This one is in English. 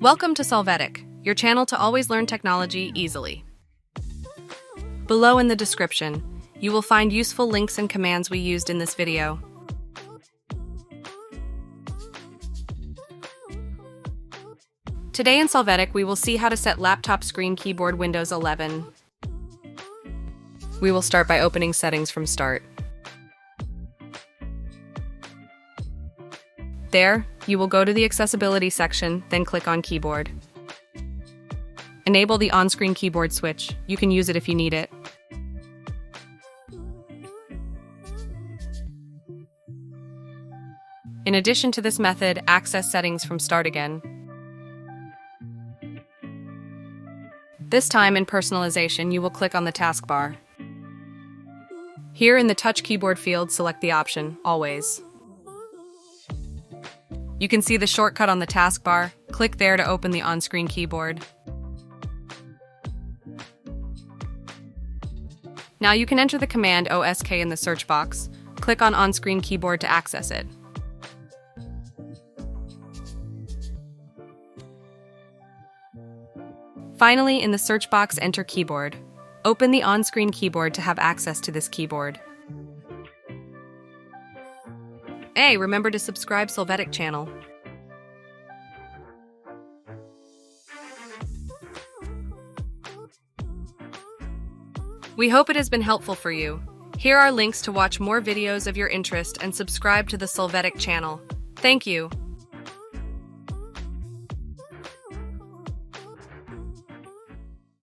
Welcome to Solvetic, your channel to always learn technology easily. Below in the description, you will find useful links and commands we used in this video. Today in Solvetic, we will see how to set laptop screen keyboard Windows 11. We will start by opening Settings from Start. There, you will go to the Accessibility section, then click on Keyboard. Enable the on-screen keyboard switch. You can use it if you need it. In addition to this method, access Settings from Start again. This time in Personalization, you will click on the taskbar. Here in the Touch Keyboard field, select the option, Always. You can see the shortcut on the taskbar. Click there to open the on-screen keyboard. Now you can enter the command OSK in the search box. Click on on-screen keyboard to access it. Finally, in the search box, enter keyboard. Open the on-screen keyboard to have access to this keyboard. Hey, remember to subscribe Solvetic channel. We hope it has been helpful for you. Here are links to watch more videos of your interest and subscribe to the Solvetic channel. Thank you.